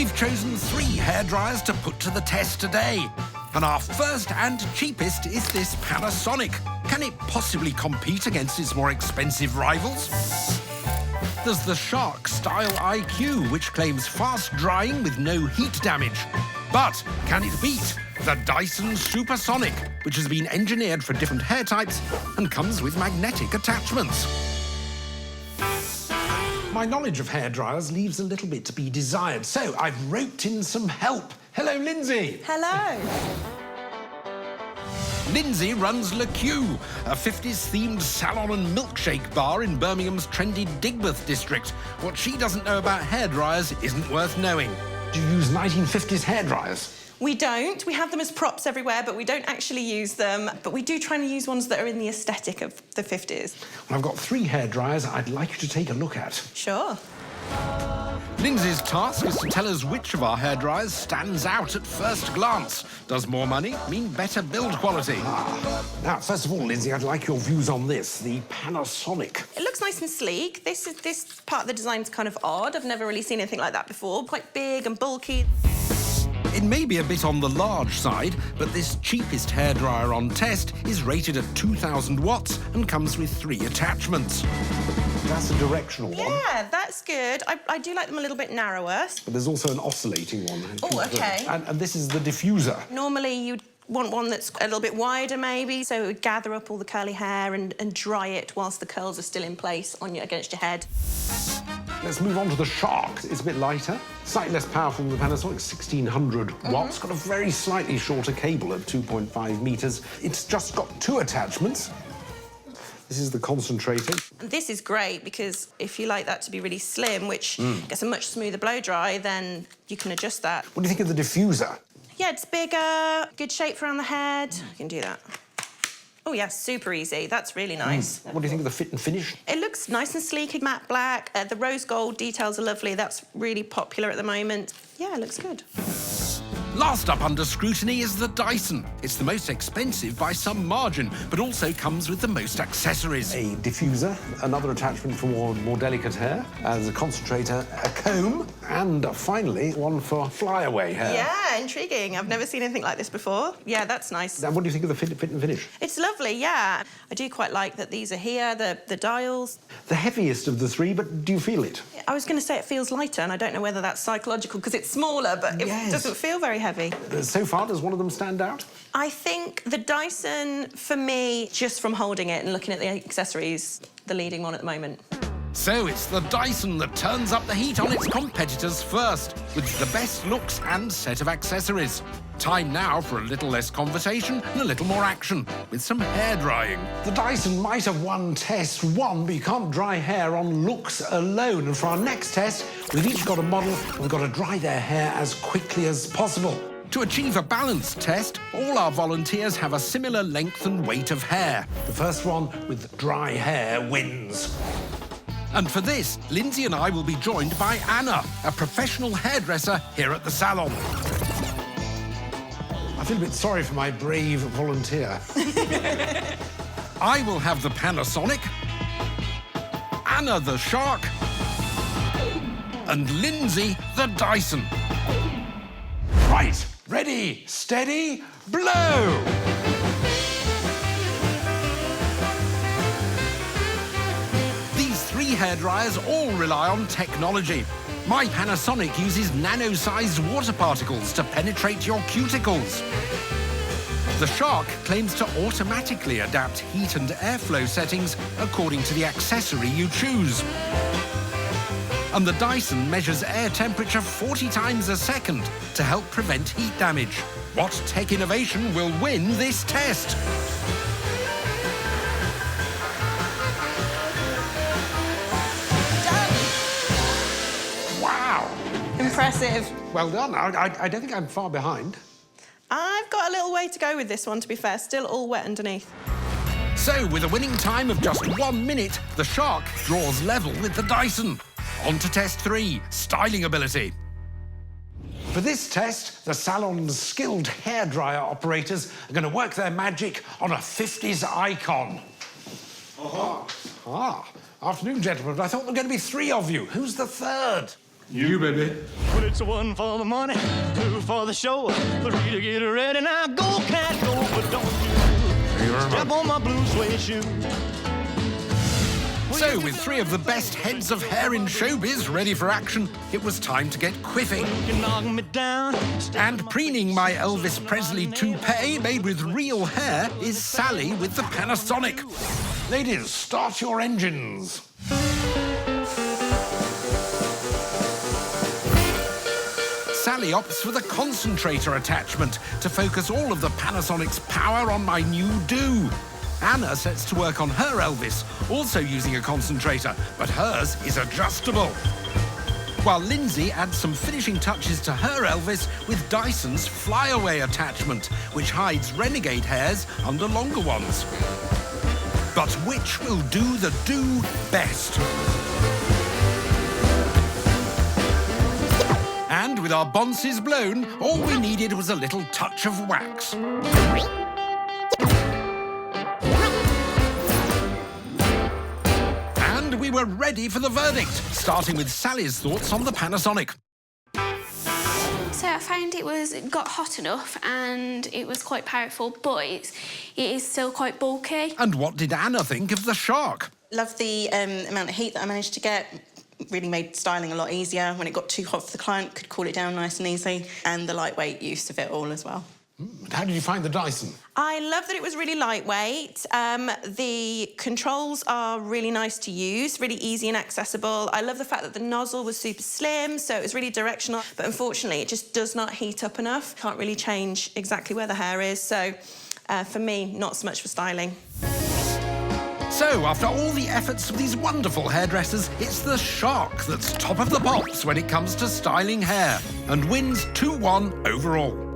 We've chosen 3 hairdryers to put to the test today. And our first and cheapest is this Panasonic. Can it possibly compete against its more expensive rivals? There's the Shark Style IQ, which claims fast drying with no heat damage. But can it beat the Dyson Supersonic, which has been engineered for different hair types and comes with magnetic attachments? My knowledge of hairdryers leaves a little bit to be desired, so I've roped in some help. Hello, Lindsay. Hello. Lindsay runs Le Q, a 50s-themed salon and milkshake bar in Birmingham's trendy Digworth district. What she doesn't know about hairdryers isn't worth knowing. Do you use 1950s hairdryers? We don't. We have them as props everywhere, but we don't actually use them. But we do try and use ones that are in the aesthetic of the 50s. Well, I've got 3 hairdryers I'd like you to take a look at. Sure. Lindsay's task is to tell us which of our hairdryers stands out at first glance. Does more money mean better build quality? Now, first of all, Lindsay, I'd like your views on this, the Panasonic. It looks nice and sleek. This part of the design is kind of odd. I've never really seen anything like that before. Quite big and bulky. It may be a bit on the large side, but this cheapest hairdryer on test is rated at 2,000 watts and comes with 3 attachments. That's a directional one. Yeah, that's good. I do like them a little bit narrower. But there's also an oscillating one. Oh, OK. And this is the diffuser. Normally, you'd want one that's a little bit wider, maybe, so it would gather up all the curly hair and dry it whilst the curls are still in place against your head. Let's move on to the Shark. It's a bit lighter, slightly less powerful than the Panasonic, 1,600 watts. Got a very slightly shorter cable of 2.5 metres. It's just got 2 attachments. This is the concentrator. This is great because if you like that to be really slim, which gets a much smoother blow dry, then you can adjust that. What do you think of the diffuser? Yeah, it's bigger, good shape around the head. You can do that. Oh, yeah, super easy. That's really nice. What do you think of the fit and finish? It looks nice and sleek, matte black. The rose gold details are lovely. That's really popular at the moment. Yeah, it looks good. Last up under scrutiny is the Dyson. It's the most expensive by some margin, but also comes with the most accessories. A diffuser, another attachment for more delicate hair, as a concentrator, a comb, and finally, one for flyaway hair. Yeah, intriguing. I've never seen anything like this before. Yeah, that's nice. And what do you think of the fit and finish? It's lovely, yeah. I do quite like that these are here, the dials. The heaviest of the 3, but do you feel it? I was going to say it feels lighter, and I don't know whether that's psychological because it's smaller, but it doesn't feel very heavy. So far, does one of them stand out? I think the Dyson, for me, just from holding it and looking at the accessories, the leading one at the moment. So it's the Dyson that turns up the heat on its competitors first, with the best looks and set of accessories. Time now for a little less conversation and a little more action, with some hair drying. The Dyson might have won test 1, but you can't dry hair on looks alone. And for our next test, we've each got a model and we've got to dry their hair as quickly as possible. To achieve a balanced test, all our volunteers have a similar length and weight of hair. The first one with dry hair wins. And for this, Lindsay and I will be joined by Anna, a professional hairdresser here at the salon. I feel a bit sorry for my brave volunteer. I will have the Panasonic, Anna the Shark, and Lindsay the Dyson. Right, ready, steady, blow! These 3 hairdryers all rely on technology. My Panasonic uses nano-sized water particles to penetrate your cuticles. The Shark claims to automatically adapt heat and airflow settings according to the accessory you choose. And the Dyson measures air temperature 40 times a second to help prevent heat damage. What tech innovation will win this test? Wow! Impressive. Well done. I don't think I'm far behind. I've got a little way to go with this one, to be fair. Still all wet underneath. So, with a winning time of just 1 minute, the Shark draws level with the Dyson. On to test 3, styling ability. For this test, the salon's skilled hairdryer operators are going to work their magic on a 50s icon. Afternoon, gentlemen. I thought there were going to be 3 of you. Who's the 3rd? You, baby. Well, it's one for the money, two for the show, three to get ready. Now go, cat, go, but don't you step on my blue suede shoe. So, with three of the best heads of hair in showbiz ready for action, it was time to get quiffing. You can knock me down, And preening my Elvis Presley toupee made with real hair is Sally with the Panasonic. Ladies, start your engines. Sally opts for the concentrator attachment to focus all of the Panasonic's power on my new do. Anna sets to work on her Elvis, also using a concentrator, but hers is adjustable. While Lindsay adds some finishing touches to her Elvis with Dyson's flyaway attachment, which hides renegade hairs under longer ones. But which will do the do best? And with our bonces blown, all we needed was a little touch of wax. And we were ready for the verdict, starting with Sally's thoughts on the Panasonic. So I found it got hot enough and it was quite powerful, but it is still quite bulky. And what did Anna think of the Shark? Love the amount of heat that I managed to get. Really made styling a lot easier. When it got too hot for the client, could cool it down nice and easy. And the lightweight use of it all as well. How did you find the Dyson? I love that it was really lightweight. The controls are really nice to use, really easy and accessible. I love the fact that the nozzle was super slim, so it was really directional. But unfortunately, it just does not heat up enough. Can't really change exactly where the hair is. So for me, not so much for styling. So, after all the efforts of these wonderful hairdressers, it's the Shark that's top of the pops when it comes to styling hair and wins 2-1 overall.